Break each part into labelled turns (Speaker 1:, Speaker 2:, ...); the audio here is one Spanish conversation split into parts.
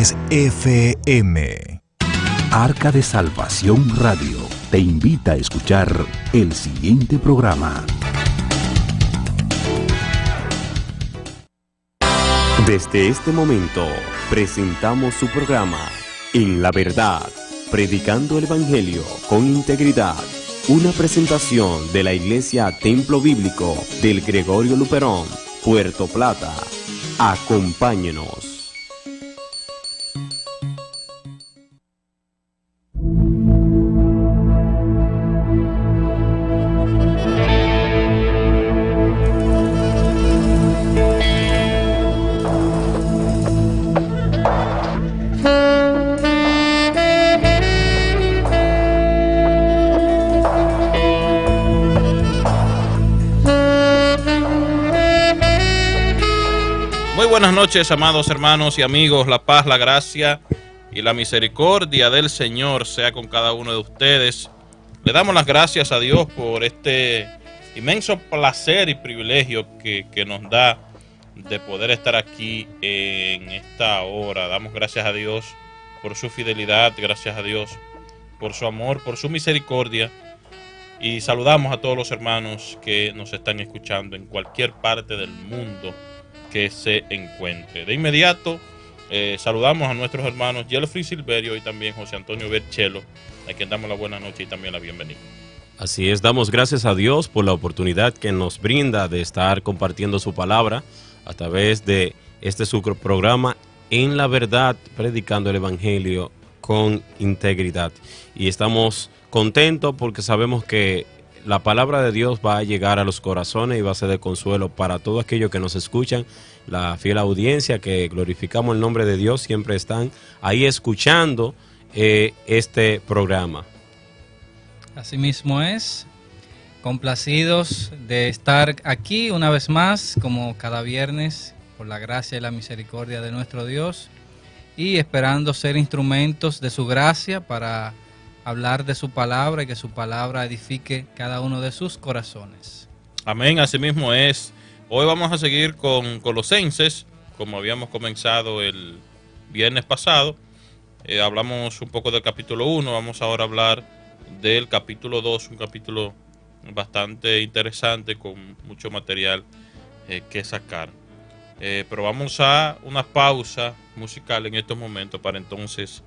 Speaker 1: 93 FM.
Speaker 2: Arca de Salvación Radio te invita a escuchar el siguiente programa. Desde este momento presentamos su programa En la Verdad, predicando el Evangelio con integridad. Una presentación de la Iglesia Templo Bíblico del Gregorio Luperón, Puerto Plata. Acompáñenos.
Speaker 3: Buenas noches, amados hermanos y amigos. La paz, la gracia y la misericordia del Señor sea con cada uno de ustedes. Le damos las gracias a Dios por este inmenso placer y privilegio que nos da de poder estar aquí en esta hora. Damos gracias a Dios por su fidelidad, gracias a Dios por su amor, por su misericordia. Y saludamos a todos los hermanos que nos están escuchando en cualquier parte del mundo que se encuentre. De inmediato saludamos a nuestros hermanos Jeffrey Silverio y también José Antonio Berchelo, a quien damos la buena noche y también la bienvenida.
Speaker 4: Así es, damos gracias a Dios por la oportunidad que nos brinda de estar compartiendo su palabra a través de su programa En la Verdad, predicando el Evangelio con integridad. Y estamos contentos porque sabemos que la palabra de Dios va a llegar a los corazones y va a ser de consuelo para todos aquellos que nos escuchan. La fiel audiencia que glorificamos el nombre de Dios siempre están ahí escuchando este programa.
Speaker 5: Así mismo es, complacidos de estar aquí una vez más, como cada viernes, por la gracia y la misericordia de nuestro Dios, y esperando ser instrumentos de su gracia para hablar de su palabra y que su palabra edifique cada uno de sus corazones.
Speaker 3: Amén, así mismo es. Hoy vamos a seguir con Colosenses, como habíamos comenzado el viernes pasado. Hablamos un poco del capítulo 1, vamos ahora a hablar del capítulo 2, un capítulo bastante interesante con mucho material que sacar. Pero vamos a una pausa musical en estos momentos para entonces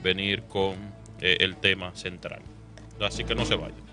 Speaker 3: venir con el tema central. Así que no se vayan.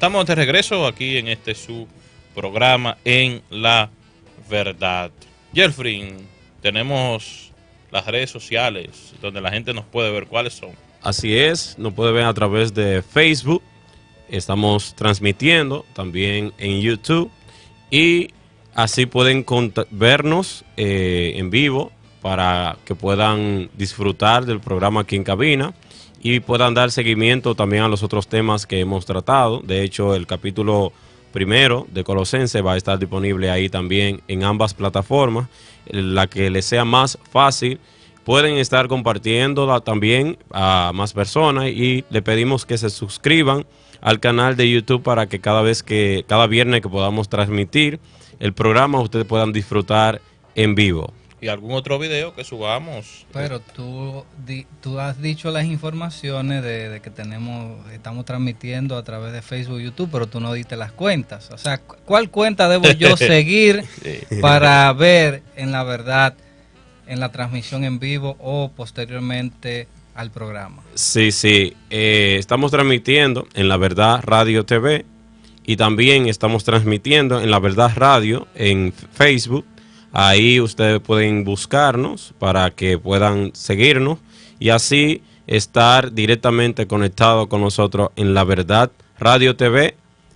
Speaker 3: estamos de regreso aquí en su programa En la Verdad. Jeffrey, tenemos las redes sociales donde la gente nos puede ver. ¿Cuáles son?
Speaker 4: Así es, nos puede ver a través de Facebook. Estamos transmitiendo también en YouTube y así pueden vernos en vivo para que puedan disfrutar del programa aquí en cabina y puedan dar seguimiento también a los otros temas que hemos tratado. De hecho, el capítulo primero de Colosense va a estar disponible ahí también en ambas plataformas, la que les sea más fácil. Pueden estar compartiéndola también a más personas y le pedimos que se suscriban al canal de YouTube para que cada viernes que podamos transmitir el programa ustedes puedan disfrutar en vivo.
Speaker 3: Y algún otro video que subamos.
Speaker 5: Pero tú has dicho las informaciones de que estamos transmitiendo a través de Facebook y YouTube, pero tú no diste las cuentas. O sea, ¿cuál cuenta debo yo seguir para ver En la Verdad en la transmisión en vivo o posteriormente al programa?
Speaker 4: Sí, estamos transmitiendo en La Verdad Radio TV y también estamos transmitiendo en La Verdad Radio en Facebook. Ahí ustedes pueden buscarnos para que puedan seguirnos y así estar directamente conectados con nosotros en La Verdad Radio TV.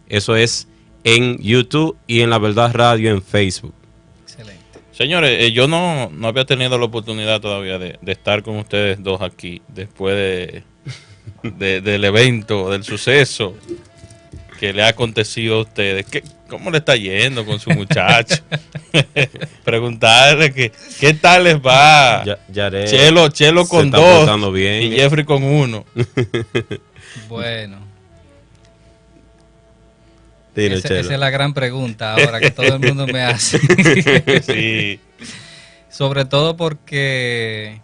Speaker 4: Eso es en YouTube y en La Verdad Radio en Facebook.
Speaker 5: Excelente.
Speaker 3: Señores, yo no había tenido la oportunidad todavía de estar con ustedes dos aquí después del evento, del suceso que le ha acontecido a ustedes. ¿Cómo le está yendo con su muchacho? Preguntarle qué tal les va. Chelo con 2
Speaker 4: bien,
Speaker 3: y Jeffrey con 1.
Speaker 5: Bueno,
Speaker 4: Esa
Speaker 5: es la gran pregunta ahora que todo el mundo me hace.
Speaker 3: Sí.
Speaker 5: Sobre todo porque,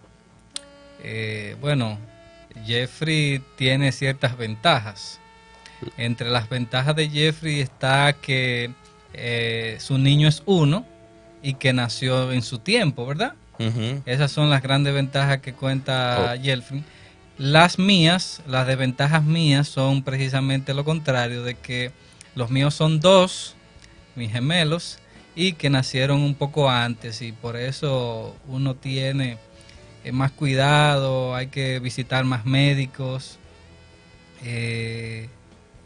Speaker 5: Jeffrey tiene ciertas ventajas. Entre las ventajas de Jeffrey está que su niño es 1 y que nació en su tiempo, ¿verdad?
Speaker 3: Uh-huh.
Speaker 5: Esas son las grandes ventajas que cuenta Jeffrey. Las desventajas mías son precisamente lo contrario, de que los míos son 2, mis gemelos, y que nacieron un poco antes y por eso uno tiene más cuidado, hay que visitar más médicos.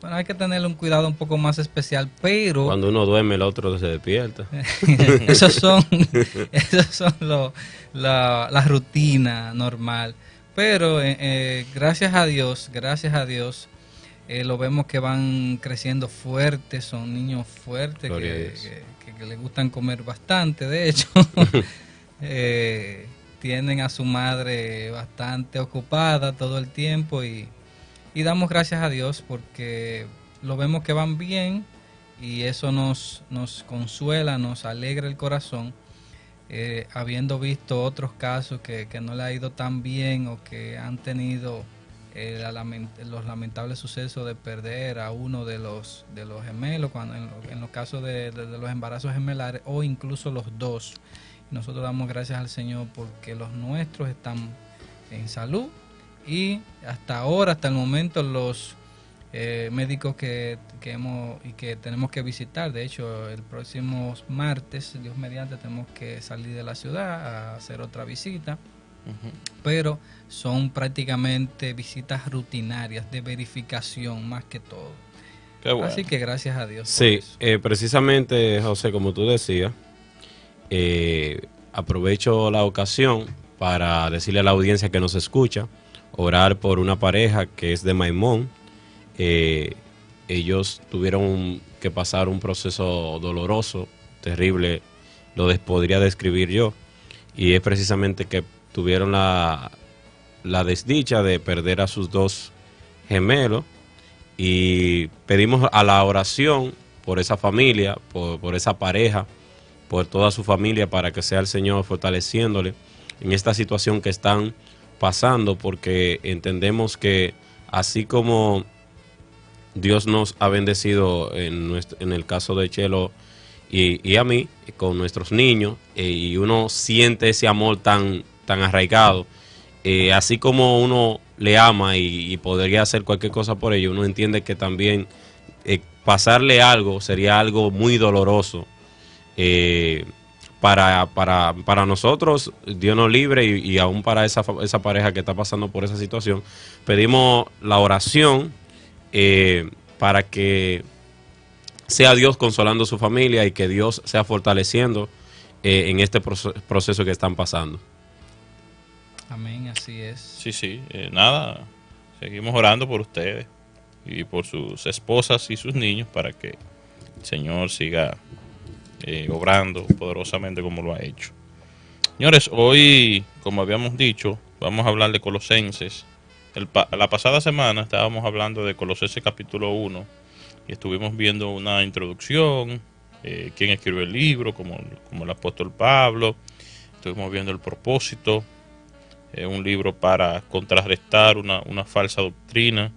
Speaker 5: Hay que tenerle un cuidado un poco más especial, pero...
Speaker 4: Cuando uno duerme, el otro se despierta.
Speaker 5: Esos son la rutina normal. Pero gracias a Dios, lo vemos que van creciendo fuertes, son niños fuertes que les gustan comer bastante, de hecho. Tienen a su madre bastante ocupada todo el tiempo y damos gracias a Dios porque lo vemos que van bien y eso nos consuela, nos alegra el corazón, habiendo visto otros casos que no le ha ido tan bien o que han tenido los lamentables sucesos de perder a uno de los gemelos, cuando en los casos de los embarazos gemelares o incluso los 2. Nosotros damos gracias al Señor porque los nuestros están en salud. Y hasta el momento, los médicos que tenemos que visitar, de hecho, el próximo martes, Dios mediante, tenemos que salir de la ciudad a hacer otra visita, pero son prácticamente visitas rutinarias de verificación más que todo.
Speaker 3: Qué bueno.
Speaker 5: Así que gracias a Dios.
Speaker 4: Sí, precisamente, José, como tú decías, aprovecho la ocasión para decirle a la audiencia que nos escucha, orar por una pareja que es de Maimón. Ellos tuvieron que pasar un proceso doloroso, terrible, podría describir yo, y es precisamente que tuvieron la desdicha de perder a sus 2 gemelos y pedimos a la oración por esa familia, por esa pareja, por toda su familia, para que sea el Señor fortaleciéndole en esta situación que están pasando, porque entendemos que así como Dios nos ha bendecido en el caso de Chelo y a mí, con nuestros niños, y uno siente ese amor tan arraigado, así como uno le ama y podría hacer cualquier cosa por ello, uno entiende que también pasarle algo sería algo muy doloroso. Para nosotros, Dios nos libre, y aún para esa pareja que está pasando por esa situación, pedimos la oración para que sea Dios consolando a su familia y que Dios sea fortaleciendo en este proceso que están pasando.
Speaker 5: Amén, así es.
Speaker 3: Sí, nada, seguimos orando por ustedes y por sus esposas y sus niños para que el Señor siga obrando poderosamente como lo ha hecho. Señores, hoy, como habíamos dicho, vamos a hablar de Colosenses. La pasada semana estábamos hablando de Colosenses capítulo 1 y estuvimos viendo una introducción, quién escribió el libro, como el apóstol Pablo. Estuvimos viendo el propósito, un libro para contrarrestar una falsa doctrina,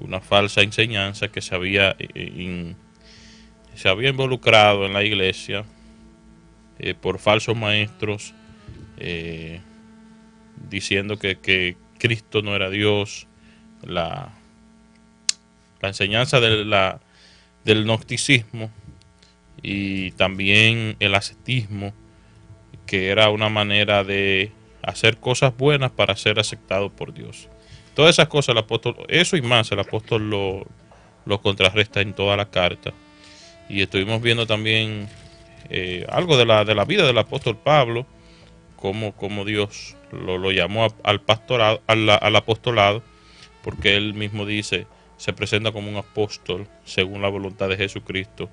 Speaker 3: una falsa enseñanza que se había involucrado en la iglesia por falsos maestros, diciendo que Cristo no era Dios, la enseñanza del gnosticismo y también el ascetismo, que era una manera de hacer cosas buenas para ser aceptado por Dios. Todas esas cosas el apóstol, eso y más, el apóstol lo contrarresta en toda la carta. Y estuvimos viendo también algo de la vida del apóstol Pablo, cómo Dios lo llamó al apostolado, porque él mismo dice, se presenta como un apóstol según la voluntad de Jesucristo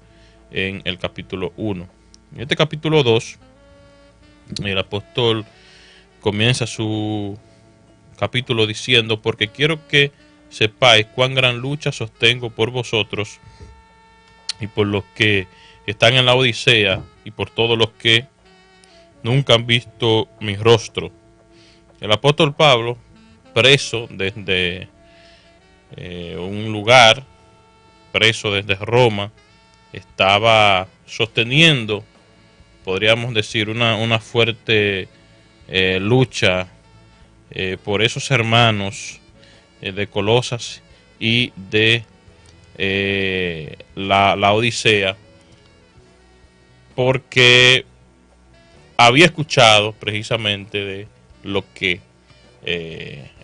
Speaker 3: en el capítulo 1. En este capítulo 2, el apóstol comienza su capítulo diciendo, porque quiero que sepáis cuán gran lucha sostengo por vosotros y por los que están en la Odisea y por todos los que nunca han visto mi rostro. El apóstol Pablo, preso desde un lugar, preso desde Roma, estaba sosteniendo, podríamos decir, una fuerte lucha por esos hermanos de Colosas y de la Odisea, porque había escuchado precisamente de lo que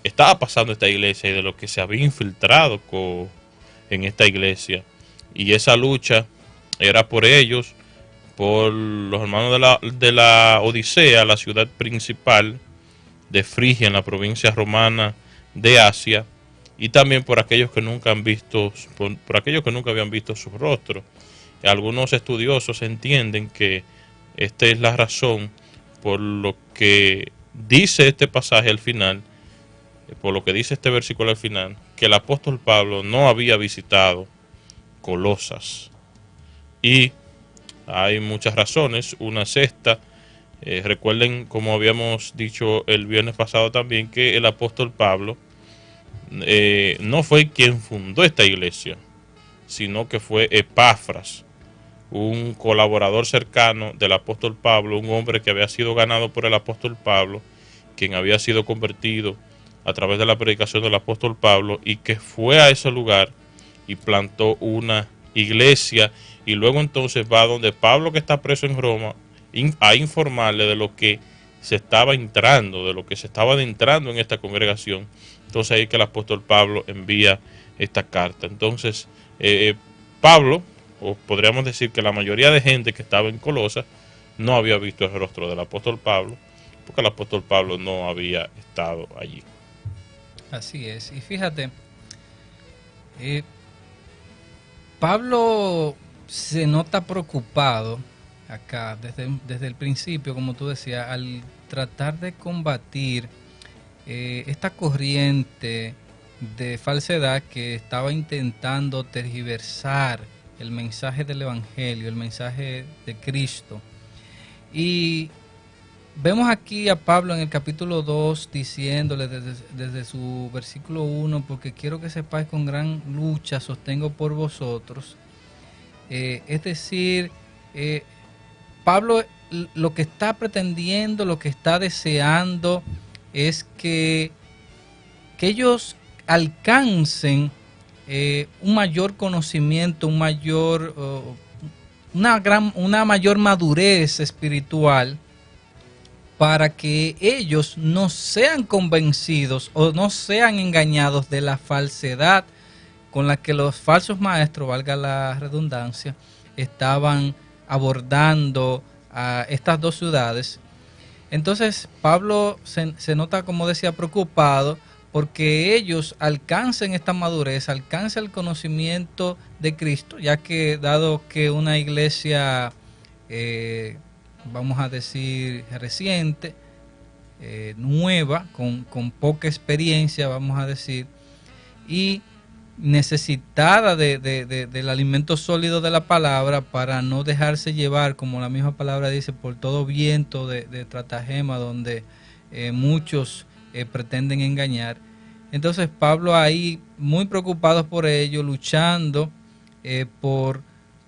Speaker 3: estaba pasando en esta iglesia y de lo que se había infiltrado en esta iglesia, y esa lucha era por ellos, por los hermanos de la Odisea, la ciudad principal de Frigia en la provincia romana de Asia, y también por aquellos que nunca han visto, por aquellos que nunca habían visto su rostro. Algunos estudiosos entienden que esta es la razón por lo que dice este pasaje al final, por lo que dice este versículo al final, que el apóstol Pablo no había visitado Colosas. Y hay muchas razones. Una es esta. Recuerden, como habíamos dicho el viernes pasado también, que el apóstol Pablo no fue quien fundó esta iglesia, sino que fue Epafras, un colaborador cercano del apóstol Pablo, un hombre que había sido ganado por el apóstol Pablo, quien había sido convertido a través de la predicación del apóstol Pablo, y que fue a ese lugar y plantó una iglesia, y luego entonces va donde Pablo, que está preso en Roma, a informarle de lo que se estaba entrando, de lo que se estaba adentrando en esta congregación. Entonces ahí que el apóstol Pablo envía esta carta. Entonces Pablo, o podríamos decir que la mayoría de gente que estaba en Colosas, no había visto el rostro del apóstol Pablo, porque el apóstol Pablo no había estado allí.
Speaker 5: Así es. Y fíjate, Pablo se nota preocupado acá desde el principio, como tú decías, al tratar de combatir esta corriente de falsedad que estaba intentando tergiversar el mensaje del Evangelio, el mensaje de Cristo. Y vemos aquí a Pablo en el capítulo 2 diciéndole desde su versículo 1, porque quiero que sepáis con gran lucha sostengo por vosotros. Es decir, Pablo lo que está pretendiendo, lo que está deseando es que ellos alcancen un mayor conocimiento, una mayor madurez espiritual, para que ellos no sean convencidos o no sean engañados de la falsedad con la que los falsos maestros, valga la redundancia, estaban abordando a estas dos ciudades. Entonces Pablo se nota, como decía, preocupado porque ellos alcancen esta madurez, alcancen el conocimiento de Cristo, ya que dado que una iglesia, vamos a decir, reciente, nueva, con poca experiencia, vamos a decir, y necesitada del alimento sólido de la palabra, para no dejarse llevar, como la misma palabra dice, por todo viento de estratagema donde muchos pretenden engañar. Entonces Pablo ahí, muy preocupado por ello, luchando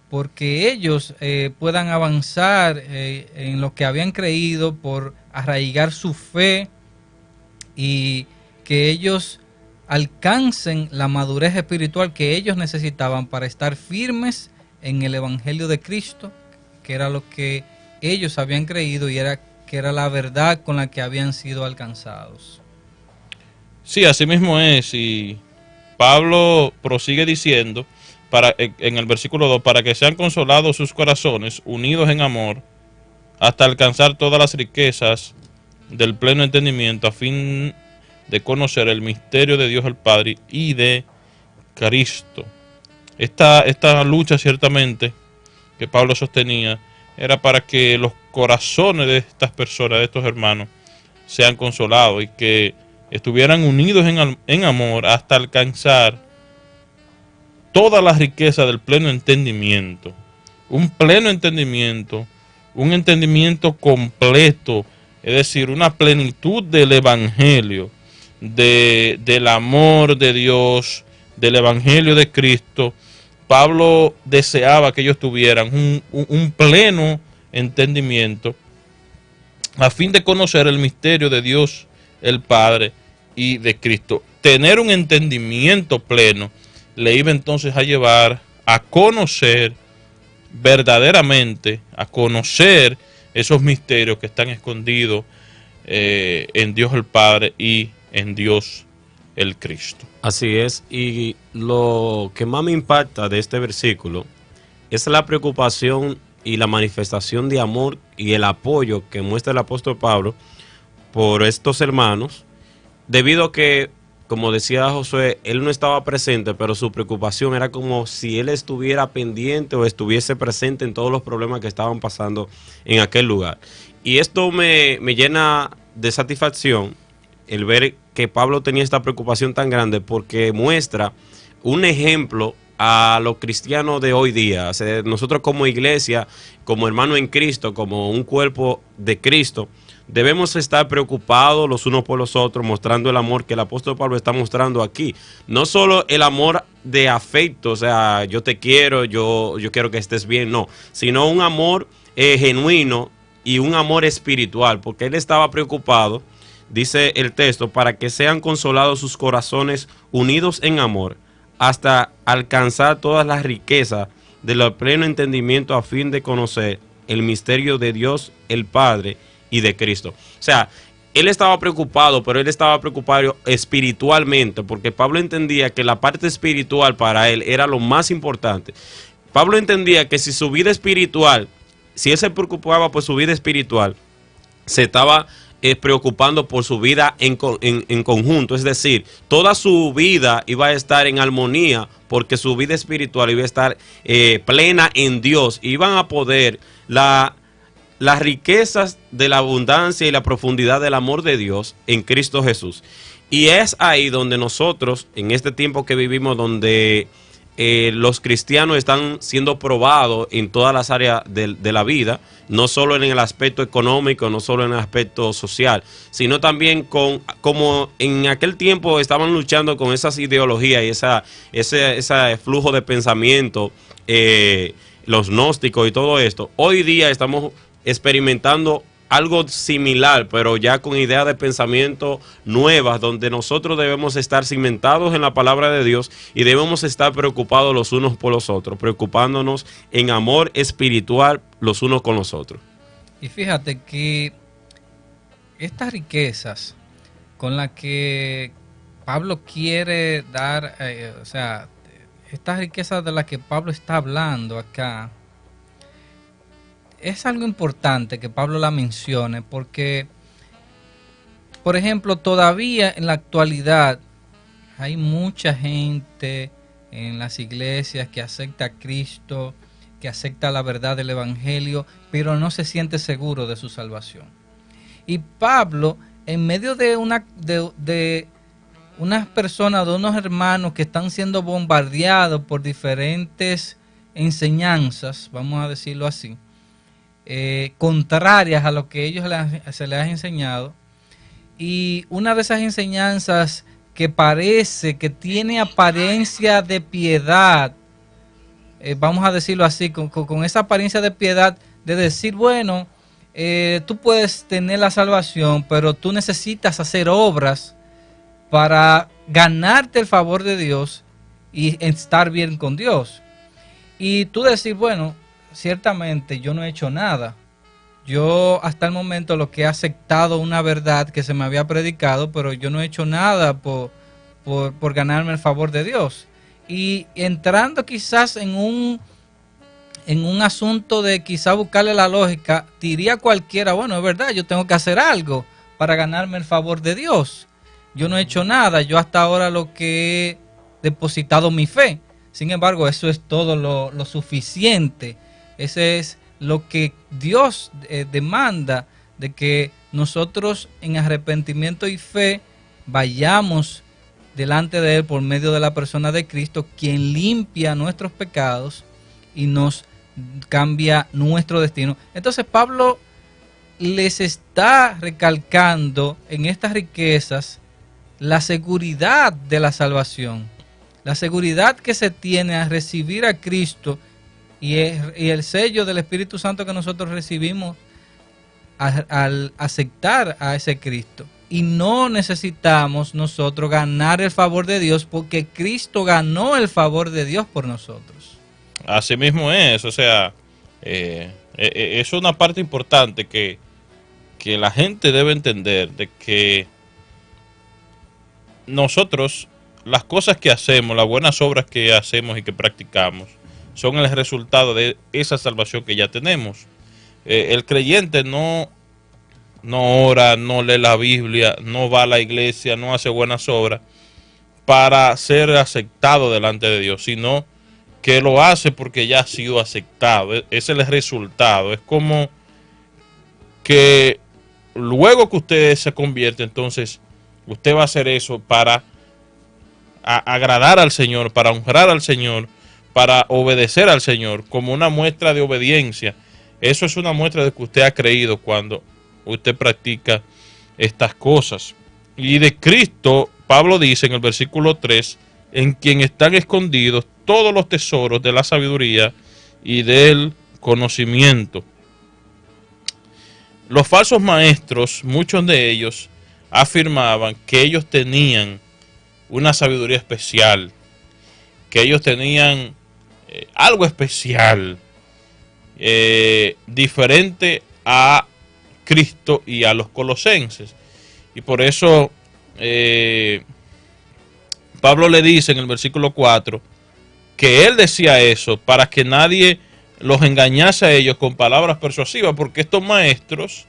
Speaker 5: porque ellos puedan avanzar en lo que habían creído, por arraigar su fe, y que ellos alcancen la madurez espiritual que ellos necesitaban para estar firmes en el Evangelio de Cristo, que era lo que ellos habían creído y que era la verdad con la que habían sido alcanzados.
Speaker 3: Sí, así mismo es, y Pablo prosigue diciendo en el versículo 2, para que sean consolados sus corazones, unidos en amor, hasta alcanzar todas las riquezas del pleno entendimiento, a fin de conocer el misterio de Dios el Padre y de Cristo. Esta lucha, ciertamente, que Pablo sostenía, era para que los corazones de estas personas, de estos hermanos, sean consolados y que estuvieran unidos en amor hasta alcanzar toda la riqueza del pleno entendimiento. Un pleno entendimiento, un entendimiento completo, es decir, una plenitud del Evangelio, del amor de Dios, del Evangelio de Cristo. Pablo deseaba que ellos tuvieran un pleno entendimiento a fin de conocer el misterio de Dios el Padre y de Cristo. Tener un entendimiento pleno le iba entonces a llevar a conocer verdaderamente, a conocer esos misterios que están escondidos en Dios el Padre y en Dios el Cristo.
Speaker 4: Así es, y lo que más me impacta de este versículo es la preocupación y la manifestación de amor y el apoyo que muestra el apóstol Pablo por estos hermanos, debido a que, como decía Josué, él no estaba presente, pero su preocupación era como si él estuviera pendiente o estuviese presente en todos los problemas que estaban pasando en aquel lugar. Y esto me llena de satisfacción el ver que Pablo tenía esta preocupación tan grande, porque muestra un ejemplo a los cristianos de hoy día. O sea, nosotros como iglesia, como hermanos en Cristo, como un cuerpo de Cristo, debemos estar preocupados los unos por los otros, mostrando el amor que el apóstol Pablo está mostrando aquí. No solo el amor de afecto, o sea, yo te quiero, yo quiero que estés bien, no, sino un amor genuino y un amor espiritual, porque él estaba preocupado, dice el texto, para que sean consolados sus corazones unidos en amor, hasta alcanzar todas las riquezas del pleno entendimiento, a fin de conocer el misterio de Dios el Padre y de Cristo. O sea, él estaba preocupado, pero él estaba preocupado espiritualmente, porque Pablo entendía que la parte espiritual para él era lo más importante. Pablo entendía que si su vida espiritual, si él se preocupaba por su vida espiritual, se estaba preocupando por su vida en conjunto, es decir, toda su vida iba a estar en armonía, porque su vida espiritual iba a estar plena en Dios, iban a poder las riquezas de la abundancia y la profundidad del amor de Dios en Cristo Jesús. Y es ahí donde nosotros, en este tiempo que vivimos, donde los cristianos están siendo probados en todas las áreas de la vida, no solo en el aspecto económico, no solo en el aspecto social, sino también como en aquel tiempo estaban luchando con esas ideologías y ese flujo de pensamiento, los gnósticos y todo esto. Hoy día estamos experimentando algo similar, pero ya con ideas de pensamiento nuevas, donde nosotros debemos estar cimentados en la palabra de Dios y debemos estar preocupados los unos por los otros, preocupándonos en amor espiritual los unos con los otros.
Speaker 5: Y fíjate que estas riquezas con las que Pablo quiere dar, o sea, estas riquezas de las que Pablo está hablando acá, es algo importante que Pablo la mencione porque, por ejemplo, todavía en la actualidad hay mucha gente en las iglesias que acepta a Cristo, que acepta la verdad del Evangelio, pero no se siente seguro de su salvación. Y Pablo, en medio de unas personas, de unos hermanos que están siendo bombardeados por diferentes enseñanzas, vamos a decirlo así, contrarias a lo que ellos se les ha enseñado, y una de esas enseñanzas que parece que tiene apariencia de piedad, vamos a decirlo así, con esa apariencia de piedad de decir, bueno, tú puedes tener la salvación, pero tú necesitas hacer obras para ganarte el favor de Dios y estar bien con Dios. Y tú decir, bueno, ciertamente yo no he hecho nada. Yo hasta el momento lo que he aceptado una verdad que se me había predicado, pero yo no he hecho nada por ganarme el favor de Dios. Y entrando quizás en un asunto de quizás buscarle la lógica, diría cualquiera, bueno, es verdad, yo tengo que hacer algo para ganarme el favor de Dios. Yo no he hecho nada, yo hasta ahora lo que he depositado mi fe. Sin embargo, eso es todo lo suficiente. Ese es lo que Dios demanda, de que nosotros en arrepentimiento y fe vayamos delante de Él por medio de la persona de Cristo, quien limpia nuestros pecados y nos cambia nuestro destino. Entonces Pablo les está recalcando en estas riquezas la seguridad de la salvación, la seguridad que se tiene al recibir a Cristo y el sello del Espíritu Santo que nosotros recibimos al aceptar a ese Cristo. Y no necesitamos nosotros ganar el favor de Dios, porque Cristo ganó el favor de Dios por nosotros.
Speaker 3: Así mismo es, o sea, es una parte importante que la gente debe entender, de que nosotros, las cosas que hacemos, las buenas obras que hacemos y que practicamos, son el resultado de esa salvación que ya tenemos. El creyente no ora, no lee la Biblia, no va a la iglesia, no hace buenas obras para ser aceptado delante de Dios, sino que lo hace porque ya ha sido aceptado. Ese es el resultado. Es como que luego que usted se convierte, entonces usted va a hacer eso para agradar al Señor, para honrar al Señor, para obedecer al Señor, como una muestra de obediencia. Eso es una muestra de que usted ha creído cuando usted practica estas cosas. Y de Cristo, Pablo dice en el versículo 3, en quien están escondidos todos los tesoros de la sabiduría y del conocimiento. Los falsos maestros, muchos de ellos, afirmaban que ellos tenían una sabiduría especial, que ellos tenían algo especial, diferente a Cristo y a los colosenses. Y por eso Pablo le dice en el versículo 4 que él decía eso para que nadie los engañase a ellos con palabras persuasivas, porque estos maestros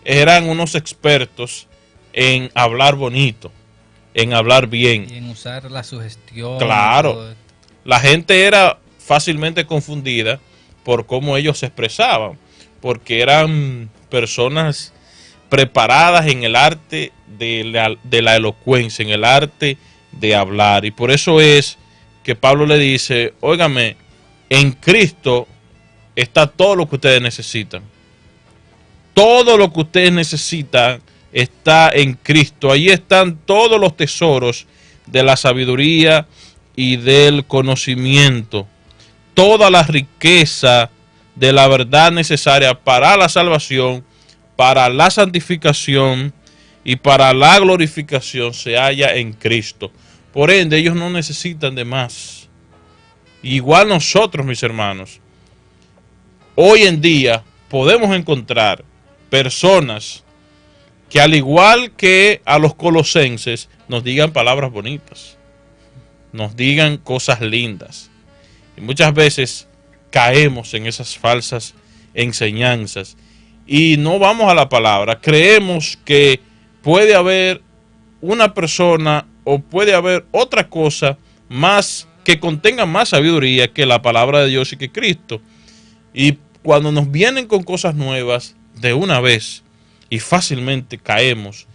Speaker 3: eran unos expertos en hablar bonito, en hablar bien.
Speaker 5: Y en usar la sugestión.
Speaker 3: Claro, la gente era fácilmente confundida por cómo ellos se expresaban, porque eran personas preparadas en el arte de la elocuencia, en el arte de hablar. Y por eso es que Pablo le dice, óigame, en Cristo está todo lo que ustedes necesitan. Todo lo que ustedes necesitan está en Cristo. Ahí están todos los tesoros de la sabiduría y del conocimiento. Toda la riqueza de la verdad necesaria para la salvación, para la santificación y para la glorificación se halla en Cristo. Por ende, ellos no necesitan de más. Igual nosotros, mis hermanos, hoy en día podemos encontrar personas que, al igual que a los colosenses, nos digan palabras bonitas, nos digan cosas lindas. Y muchas veces caemos en esas falsas enseñanzas y no vamos a la palabra. Creemos que puede haber una persona o puede haber otra cosa más que contenga más sabiduría que la palabra de Dios y que Cristo. Y cuando nos vienen con cosas nuevas de una vez, y fácilmente caemos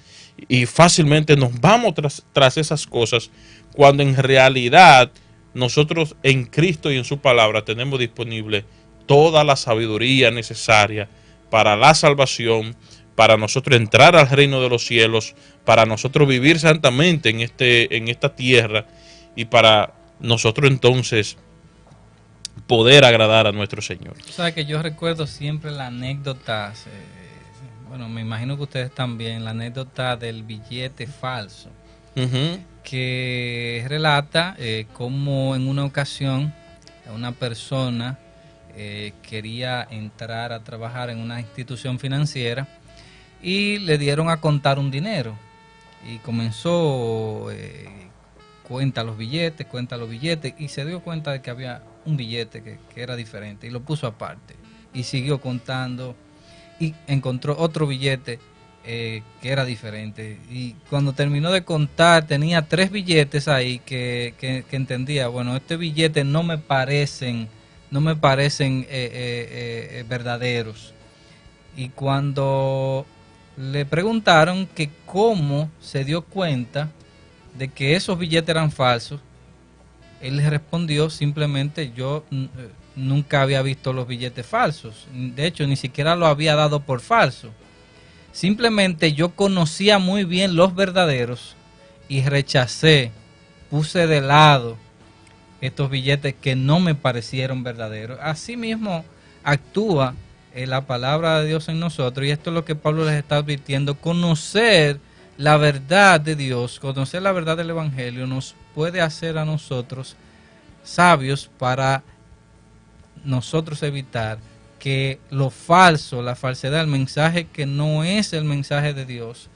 Speaker 3: y fácilmente nos vamos tras esas cosas, cuando en realidad nosotros en Cristo y en su palabra tenemos disponible toda la sabiduría necesaria para la salvación, para nosotros entrar al reino de los cielos, para nosotros vivir santamente en esta tierra y para nosotros entonces poder agradar a nuestro Señor.
Speaker 5: O sea, que yo recuerdo siempre la anécdota, bueno, me imagino que ustedes también, la anécdota del billete falso, que relata cómo en una ocasión una persona quería entrar a trabajar en una institución financiera y le dieron a contar un dinero y comenzó, cuenta los billetes y se dio cuenta de que había un billete que era diferente y lo puso aparte y siguió contando y encontró otro billete que era diferente, y cuando terminó de contar tenía 3 billetes ahí que entendía, bueno, este billete no me parecen verdaderos. Y cuando le preguntaron que cómo se dio cuenta de que esos billetes eran falsos, él les respondió simplemente: yo nunca había visto los billetes falsos, de hecho ni siquiera lo había dado por falso, simplemente yo conocía muy bien los verdaderos y puse de lado estos billetes que no me parecieron verdaderos. Así mismo actúa la palabra de Dios en nosotros, y esto es lo que Pablo les está advirtiendo. Conocer la verdad de Dios, conocer la verdad del Evangelio nos puede hacer a nosotros sabios para nosotros evitar que lo falso, la falsedad, el mensaje que no es el mensaje de Dios,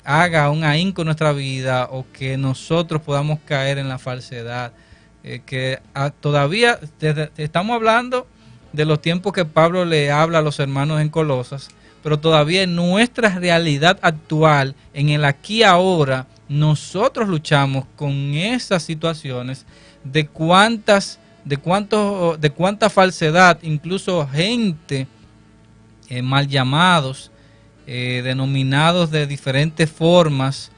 Speaker 5: haga un ahínco en nuestra vida, o que nosotros podamos caer en la falsedad. Todavía estamos hablando de los tiempos que Pablo le habla a los hermanos en Colosas, pero todavía en nuestra realidad actual, en el aquí y ahora, nosotros luchamos con esas situaciones de cuánta falsedad, incluso gente mal llamados, denominados de diferentes formas,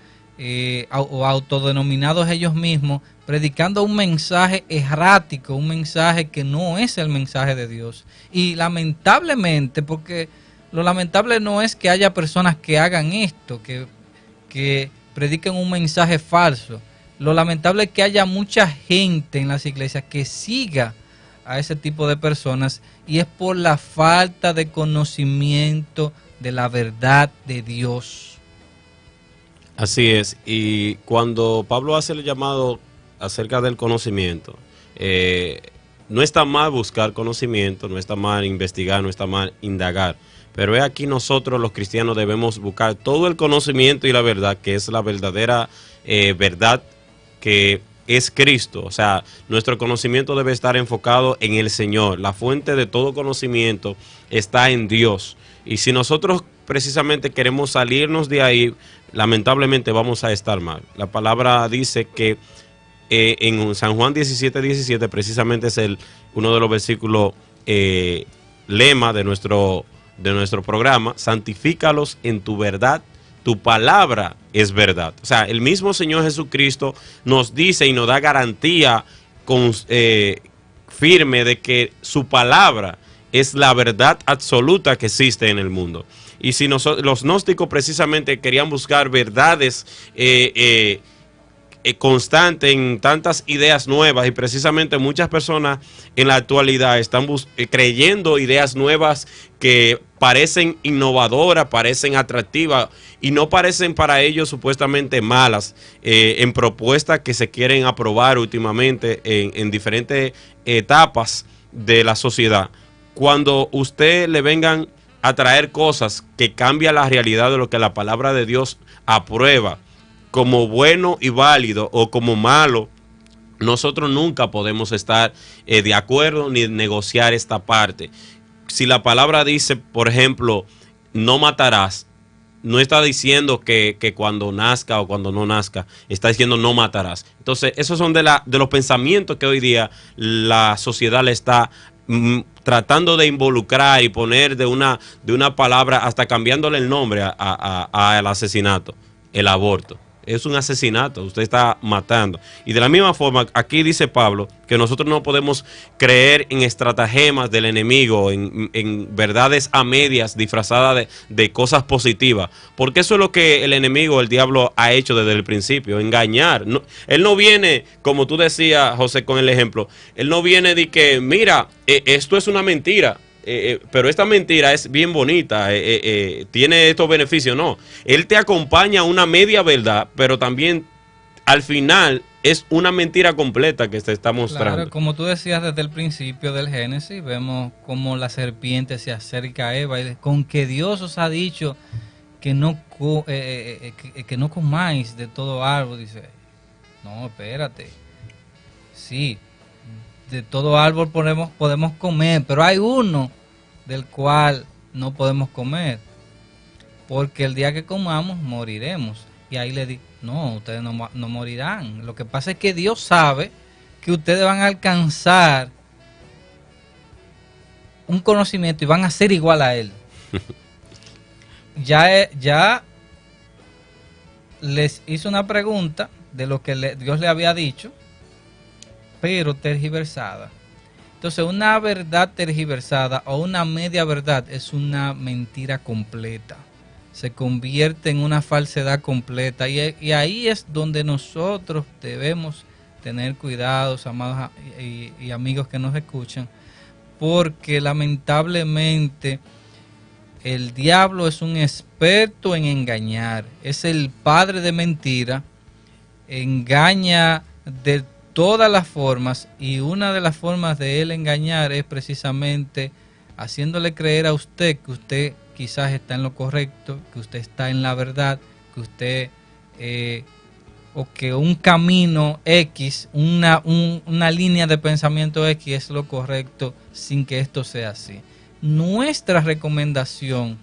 Speaker 5: o autodenominados ellos mismos, predicando un mensaje errático, un mensaje que no es el mensaje de Dios. Y lamentablemente, porque lo lamentable no es que haya personas que hagan esto, que prediquen un mensaje falso. Lo lamentable es que haya mucha gente en las iglesias que siga a ese tipo de personas, y es por la falta de conocimiento de la verdad de Dios.
Speaker 4: Así es, y cuando Pablo hace el llamado acerca del conocimiento, no está mal buscar conocimiento, no está mal investigar, no está mal indagar, pero es aquí nosotros los cristianos debemos buscar todo el conocimiento y la verdad, que es la verdadera verdad, que es Cristo. O sea, nuestro conocimiento debe estar enfocado en el Señor. La fuente de todo conocimiento está en Dios. Y si nosotros precisamente queremos salirnos de ahí, lamentablemente vamos a estar mal. La palabra dice que en San Juan 17:17 precisamente es uno de los versículos lema de nuestro programa: santifícalos en tu verdad, tu palabra es verdad. O sea, el mismo Señor Jesucristo nos dice y nos da garantía firme de que su palabra es la verdad absoluta que existe en el mundo. Y si los gnósticos precisamente querían buscar verdades constante en tantas ideas nuevas, y precisamente muchas personas en la actualidad están creyendo ideas nuevas que parecen innovadoras, parecen atractivas y no parecen para ellos supuestamente malas, en propuestas que se quieren aprobar últimamente en diferentes etapas de la sociedad. Cuando usted le vengan a traer cosas que cambian la realidad de lo que la palabra de Dios aprueba como bueno y válido o como malo, nosotros nunca podemos estar de acuerdo ni negociar esta parte. Si la palabra dice, por ejemplo, no matarás, no está diciendo que cuando nazca o cuando no nazca, está diciendo no matarás. Entonces, esos son de los pensamientos que hoy día la sociedad le está tratando de involucrar y poner de una palabra, hasta cambiándole el nombre al asesinato, el aborto. Es un asesinato, usted está matando. Y de la misma forma, aquí dice Pablo que nosotros no podemos creer en estratagemas del enemigo, en verdades a medias disfrazadas de cosas positivas, porque eso es lo que el enemigo, el diablo, ha hecho desde el principio, engañar. No, él no viene, como tú decías, José, con el ejemplo, él no viene de que, mira, esto es una mentira. Pero esta mentira es bien bonita, tiene estos beneficios. No, él te acompaña a una media verdad, pero también al final es una mentira completa que se está mostrando.
Speaker 5: Claro, como tú decías desde el principio del Génesis, vemos cómo la serpiente se acerca a Eva y con que Dios os ha dicho que no comáis de todo árbol. Dice, no, espérate, sí, de todo árbol podemos comer, pero hay uno del cual no podemos comer, porque el día que comamos moriremos. Y ahí le di, no, ustedes no morirán. Lo que pasa es que Dios sabe que ustedes van a alcanzar un conocimiento y van a ser igual a Él. Ya les hizo una pregunta de lo que Dios le había dicho, pero tergiversada. Entonces, una verdad tergiversada o una media verdad es una mentira completa. Se convierte en una falsedad completa. Y ahí es donde nosotros debemos tener cuidados, amados y amigos que nos escuchan, porque lamentablemente el diablo es un experto en engañar. Es el padre de mentira. Engaña de todas las formas, y una de las formas de él engañar es precisamente haciéndole creer a usted que usted quizás está en lo correcto, que usted está en la verdad, que usted o que un camino X, una línea de pensamiento X es lo correcto, sin que esto sea así. Nuestra recomendación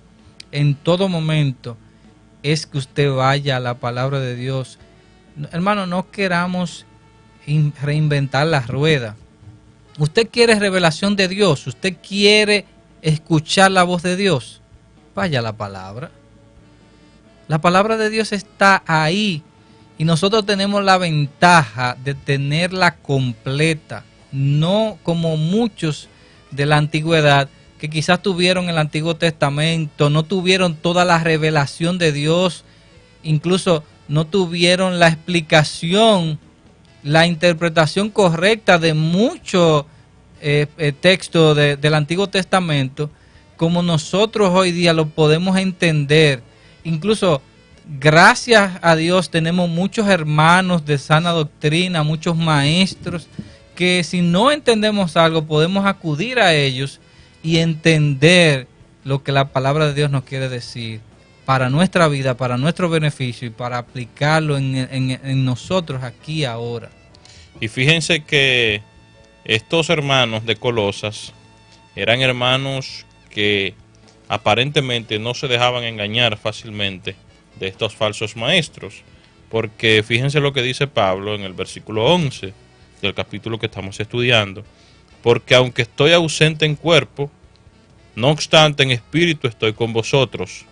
Speaker 5: en todo momento es que usted vaya a la palabra de Dios. Hermano, no queramos reinventar la rueda. Usted quiere revelación de Dios, usted quiere escuchar la voz de Dios, vaya a la palabra. La palabra de Dios está ahí y nosotros tenemos la ventaja de tenerla completa, no como muchos de la antigüedad que quizás tuvieron el Antiguo Testamento, no tuvieron toda la revelación de Dios, incluso no tuvieron la explicación, la interpretación correcta de muchos textos del Antiguo Testamento, como nosotros hoy día lo podemos entender. Incluso, gracias a Dios, tenemos muchos hermanos de sana doctrina, muchos maestros, que si no entendemos algo, podemos acudir a ellos y entender lo que la palabra de Dios nos quiere decir para nuestra vida, para nuestro beneficio y para aplicarlo en nosotros aquí ahora.
Speaker 3: Y fíjense que estos hermanos de Colosas eran hermanos que aparentemente no se dejaban engañar fácilmente de estos falsos maestros, porque fíjense lo que dice Pablo en el versículo 11 del capítulo que estamos estudiando: porque aunque estoy ausente en cuerpo, no obstante en espíritu estoy con vosotros.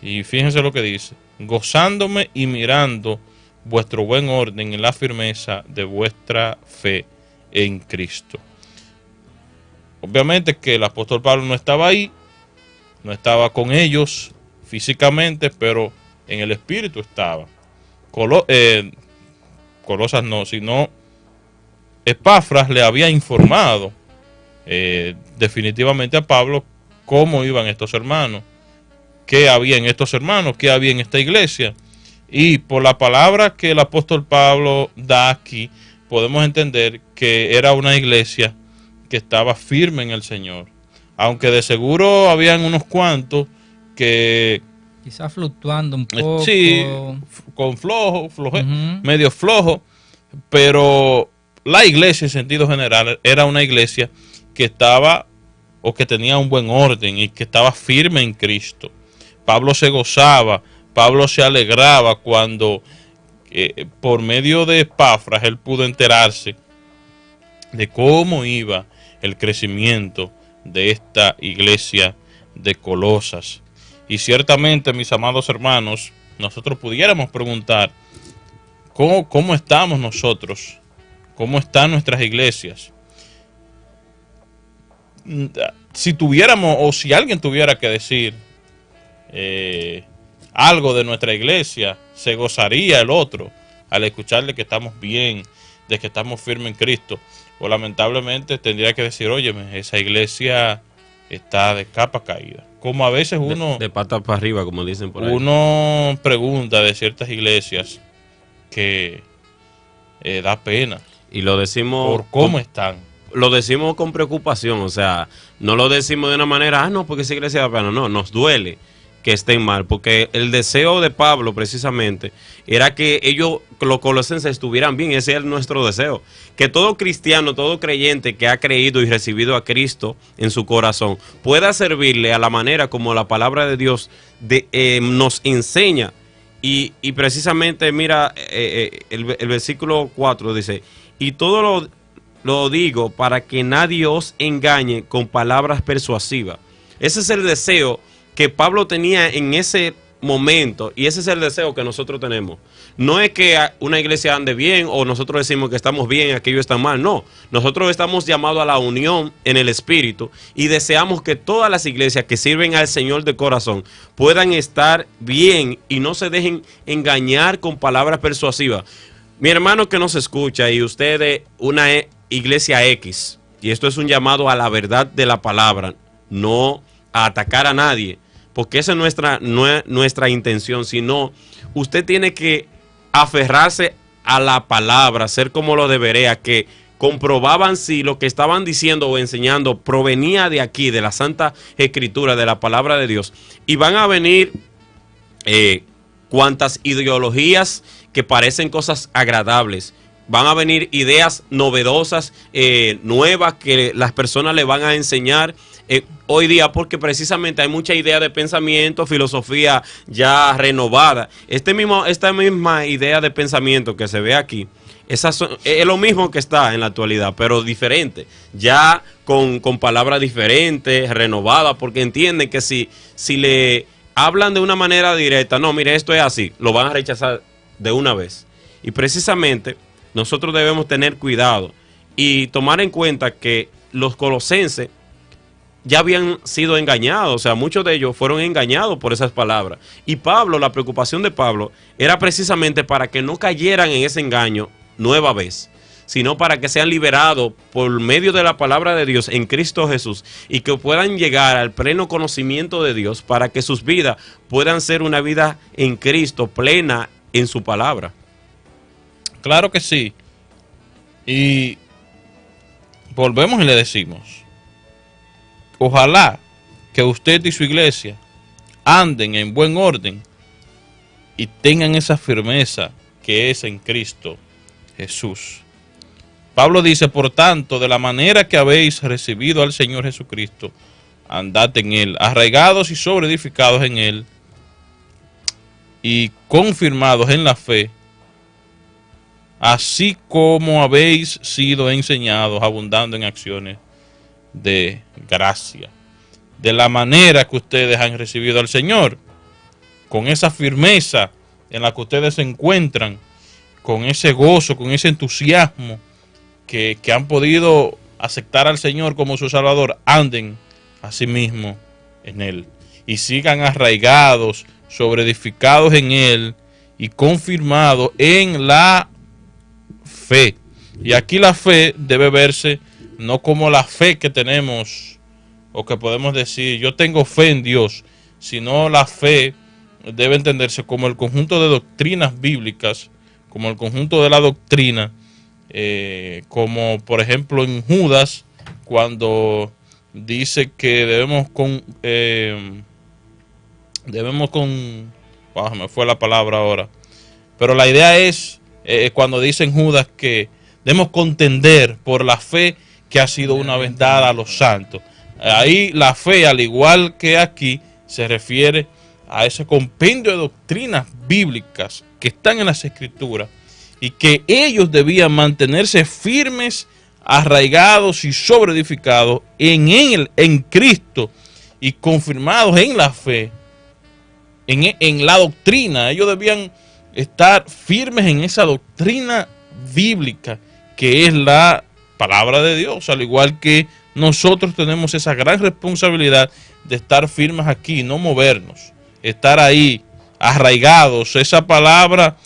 Speaker 3: Y fíjense lo que dice: gozándome y mirando vuestro buen orden en la firmeza de vuestra fe en Cristo. Obviamente que el apóstol Pablo no estaba ahí, no estaba con ellos físicamente, pero en el espíritu estaba. Colosas no, sino Epafras le había informado definitivamente a Pablo cómo iban estos hermanos, qué había en estos hermanos, qué había en esta iglesia. Y por la palabra que el apóstol Pablo da aquí, podemos entender que era una iglesia que estaba firme en el Señor. Aunque de seguro habían unos cuantos que...
Speaker 5: quizás fluctuando un poco.
Speaker 3: Sí, con medio flojo, pero la iglesia en sentido general era una iglesia que estaba o que tenía un buen orden y que estaba firme en Cristo. Pablo se gozaba, Pablo se alegraba cuando por medio de Epafras él pudo enterarse de cómo iba el crecimiento de esta iglesia de Colosas. Y ciertamente, mis amados hermanos, nosotros pudiéramos preguntar ¿cómo estamos nosotros? ¿Cómo están nuestras iglesias? Si tuviéramos, o si alguien tuviera que decir algo de nuestra iglesia, se gozaría el otro al escucharle que estamos bien, de que estamos firmes en Cristo. O lamentablemente tendría que decir, óyeme, esa iglesia está de capa caída. Como a veces uno...
Speaker 4: de patas para arriba, como dicen por ahí.
Speaker 3: Uno pregunta de ciertas iglesias que da pena.
Speaker 4: Y lo decimos...
Speaker 3: por cómo están.
Speaker 4: Lo decimos con preocupación, o sea, no lo decimos de una manera, no, porque esa iglesia da pena. No, nos duele que estén mal, porque el deseo de Pablo precisamente era que ellos, los colosenses, estuvieran bien. Ese es nuestro deseo, que todo cristiano, todo creyente que ha creído y recibido a Cristo en su corazón pueda servirle a la manera como la palabra de Dios nos enseña. Y precisamente mira, el versículo 4 dice, y todo lo digo para que nadie os engañe con palabras persuasivas. Ese es el deseo que Pablo tenía en ese momento, y ese es el deseo que nosotros tenemos. No es que una iglesia ande bien o nosotros decimos que estamos bien y aquello está mal. No, nosotros estamos llamados a la unión en el Espíritu y deseamos que todas las iglesias que sirven al Señor de corazón puedan estar bien y no se dejen engañar con palabras persuasivas. Mi hermano que nos escucha, y usted de una iglesia X, y esto es un llamado a la verdad de la palabra, no a atacar a nadie, porque esa no es nuestra intención, sino usted tiene que aferrarse a la palabra, ser como lo de Berea, que comprobaban si lo que estaban diciendo o enseñando provenía de aquí, de la Santa Escritura, de la palabra de Dios. Y van a venir cuantas ideologías que parecen cosas agradables. Van a venir ideas novedosas, nuevas, que las personas le van a enseñar hoy día, porque precisamente hay mucha idea de pensamiento, filosofía ya renovada. Esta misma idea de pensamiento que se ve aquí, es lo mismo que está en la actualidad, pero diferente, ya con palabras diferentes, renovadas, porque entienden que si le hablan de una manera directa, no, mire, esto es así, lo van a rechazar de una vez. Y precisamente nosotros debemos tener cuidado y tomar en cuenta que los colosenses ya habían sido engañados, o sea, muchos de ellos fueron engañados por esas palabras. Y Pablo, la preocupación de Pablo era precisamente para que no cayeran en ese engaño nueva vez, sino para que sean liberados por medio de la palabra de Dios en Cristo Jesús y que puedan llegar al pleno conocimiento de Dios, para que sus vidas puedan ser una vida en Cristo, plena en su palabra.
Speaker 3: Claro que sí. Y volvemos y le decimos, ojalá que usted y su iglesia anden en buen orden y tengan esa firmeza que es en Cristo Jesús. Pablo dice, por tanto, de la manera que habéis recibido al Señor Jesucristo, andad en Él, arraigados y sobreedificados en Él y confirmados en la fe, así como habéis sido enseñados, abundando en acciones de gracia. De la manera que ustedes han recibido al Señor, con esa firmeza en la que ustedes se encuentran, con ese gozo, con ese entusiasmo que han podido aceptar al Señor como su Salvador, anden así mismo en Él y sigan arraigados, sobreedificados en Él y confirmados en la fe. Y aquí la fe debe verse no como la fe que tenemos o que podemos decir yo tengo fe en Dios, sino la fe debe entenderse como el conjunto de doctrinas bíblicas, como el conjunto de la doctrina, como por ejemplo en Judas, cuando dice que me fue la palabra ahora, pero la idea es cuando dice en Judas que debemos contender por la fe que ha sido una vez dada a los santos. Ahí la fe, al igual que aquí, se refiere a ese compendio de doctrinas bíblicas que están en las Escrituras y que ellos debían mantenerse firmes, arraigados y sobreedificados en Cristo y confirmados en la fe, en la doctrina. Ellos debían estar firmes en esa doctrina bíblica que es la palabra de Dios, al igual que nosotros tenemos esa gran responsabilidad de estar firmes aquí, no movernos, estar ahí arraigados. Esa palabra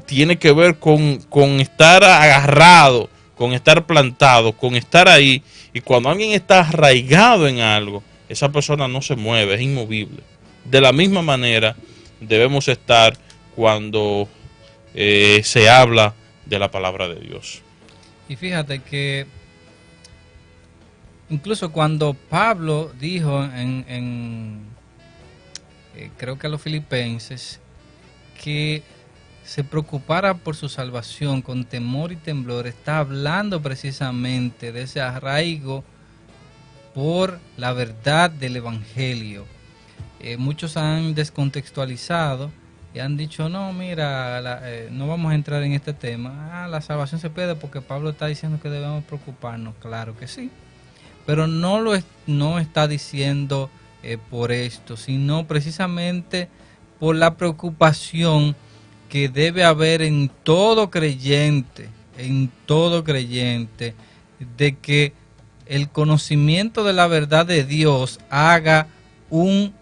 Speaker 3: tiene que ver con estar agarrado, con estar plantado, con estar ahí. Y cuando alguien está arraigado en algo, esa persona no se mueve, es inmovible. De la misma manera debemos estar cuando se habla de la palabra de Dios.
Speaker 5: Y fíjate que incluso cuando Pablo dijo creo que a los filipenses, que se preocupara por su salvación con temor y temblor, está hablando precisamente de ese arraigo por la verdad del Evangelio. Muchos han descontextualizado y han dicho, no, mira, no vamos a entrar en este tema. La salvación se pierde porque Pablo está diciendo que debemos preocuparnos. Claro que sí, pero no está diciendo por esto, sino precisamente por la preocupación que debe haber en todo creyente, de que el conocimiento de la verdad de Dios haga un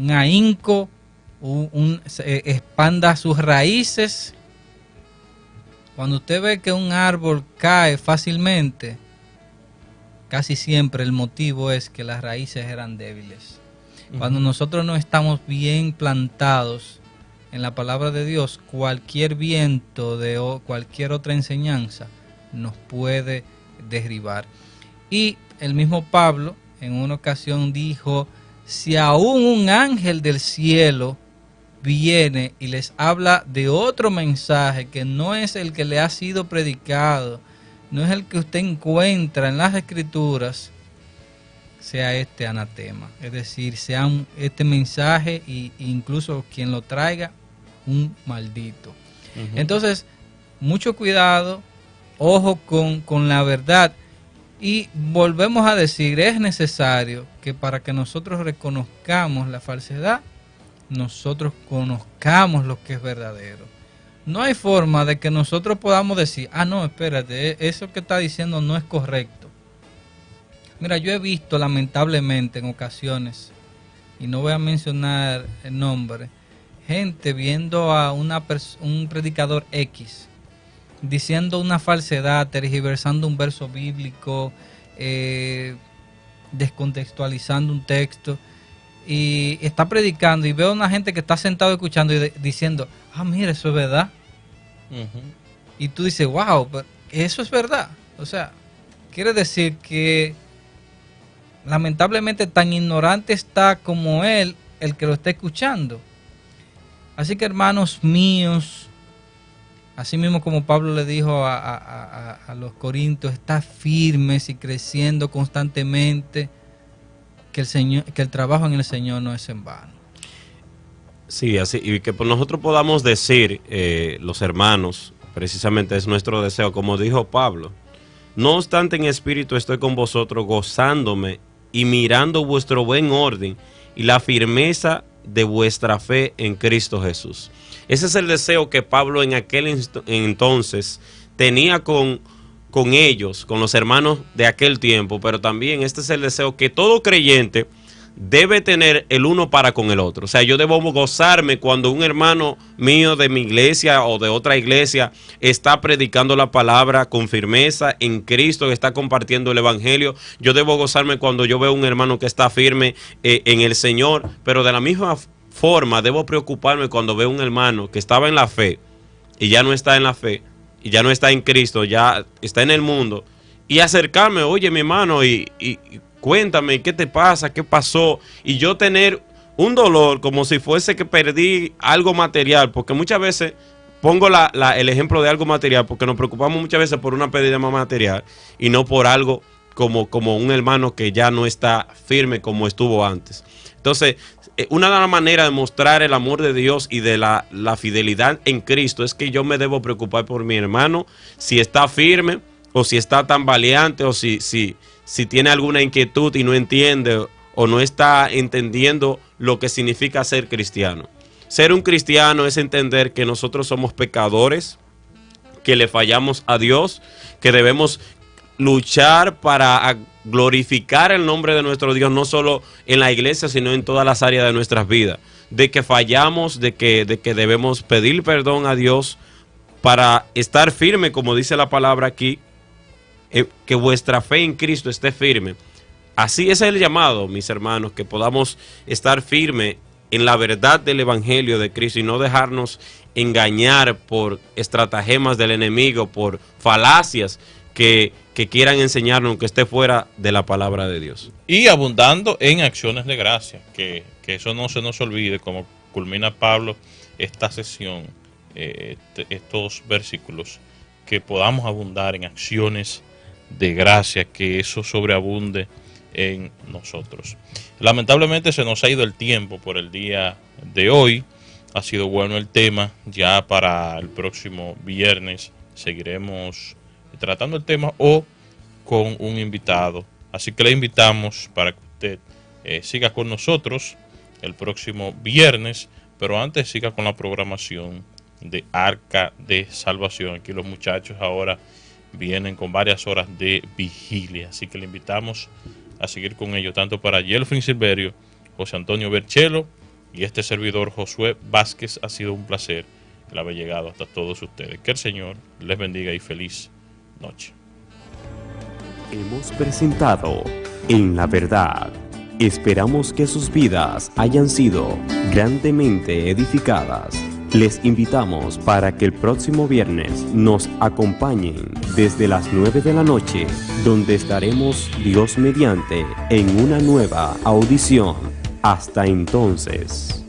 Speaker 5: ahínco, expanda sus raíces. Cuando usted ve que un árbol cae fácilmente, casi siempre el motivo es que las raíces eran débiles. Cuando nosotros no estamos bien plantados en la palabra de Dios, cualquier viento de cualquier otra enseñanza nos puede derribar. Y el mismo Pablo en una ocasión dijo, si aún un ángel del cielo viene y les habla de otro mensaje que no es el que le ha sido predicado, no es el que usted encuentra en las Escrituras, sea este anatema, es decir, sea este mensaje e incluso quien lo traiga un maldito. Entonces, mucho cuidado, ojo con la verdad. Y volvemos a decir, es necesario que para que nosotros reconozcamos la falsedad, nosotros conozcamos lo que es verdadero. No hay forma de que nosotros podamos decir, no, espérate, eso que está diciendo no es correcto. Mira, yo he visto lamentablemente en ocasiones, y no voy a mencionar el nombre, gente viendo a un predicador X diciendo una falsedad, tergiversando un verso bíblico, descontextualizando un texto, y está predicando y veo a una gente que está sentado escuchando y diciendo, mira, eso es verdad. Y tú dices, wow, pero eso es verdad. O sea, quiere decir que lamentablemente tan ignorante está como él, el que lo está escuchando. Así que, hermanos míos, así mismo como Pablo le dijo a los corintios, está firmes y creciendo constantemente, que el trabajo en el Señor no es en vano.
Speaker 4: Sí, así, y que nosotros podamos decir, los hermanos, precisamente es nuestro deseo, como dijo Pablo, no obstante en espíritu estoy con vosotros gozándome y mirando vuestro buen orden y la firmeza de vuestra fe en Cristo Jesús. Ese es el deseo que Pablo en aquel entonces tenía con ellos, con los hermanos de aquel tiempo, pero también este es el deseo que todo creyente debe tener el uno para con el otro. O sea, yo debo gozarme cuando un hermano mío de mi iglesia o de otra iglesia está predicando la palabra con firmeza en Cristo, que está compartiendo el evangelio. Yo debo gozarme cuando yo veo un hermano que está firme en el Señor, pero de la misma forma debo preocuparme cuando veo un hermano que estaba en la fe y ya no está en la fe, y ya no está en Cristo, ya está en el mundo, y acercarme, oye mi hermano, y cuéntame, ¿qué te pasa? ¿Qué pasó? Y yo tener un dolor como si fuese que perdí algo material, porque muchas veces pongo el ejemplo de algo material, porque nos preocupamos muchas veces por una pérdida más material y no por algo como un hermano que ya no está firme como estuvo antes. Entonces, una de las maneras de mostrar el amor de Dios y de la fidelidad en Cristo es que yo me debo preocupar por mi hermano, si está firme o si está tambaleante o si tiene alguna inquietud y no entiende o no está entendiendo lo que significa ser cristiano. Ser un cristiano es entender que nosotros somos pecadores, que le fallamos a Dios, que debemos luchar para glorificar el nombre de nuestro Dios, no solo en la iglesia, sino en todas las áreas de nuestras vidas. De que fallamos, de que debemos pedir perdón a Dios para estar firme, como dice la palabra aquí, que vuestra fe en Cristo esté firme. Así es el llamado, mis hermanos, que podamos estar firmes en la verdad del Evangelio de Cristo y no dejarnos engañar por estratagemas del enemigo, por falacias que quieran enseñarnos que esté fuera de la palabra de Dios.
Speaker 3: Y abundando en acciones de gracia, que eso no se nos olvide, como culmina Pablo esta sesión, estos versículos, que podamos abundar en acciones de gracia, que eso sobreabunde en nosotros. Lamentablemente se nos ha ido el tiempo por el día de hoy. Ha sido bueno el tema. Ya para el próximo viernes seguiremos tratando el tema o con un invitado. Así que le invitamos para que usted siga con nosotros el próximo viernes, pero antes siga con la programación de Arca de Salvación. Aquí los muchachos ahora vienen con varias horas de vigilia, así que le invitamos a seguir con ello, tanto para Yelfrin Silverio, José Antonio Berchelo y este servidor Josué Vázquez. Ha sido un placer el haber llegado hasta todos ustedes. Que el Señor les bendiga y feliz noche.
Speaker 2: Hemos presentado En la Verdad. Esperamos que sus vidas hayan sido grandemente edificadas. Les invitamos para que el próximo viernes nos acompañen desde las 9 de la noche, donde estaremos, Dios mediante, en una nueva audición. Hasta entonces.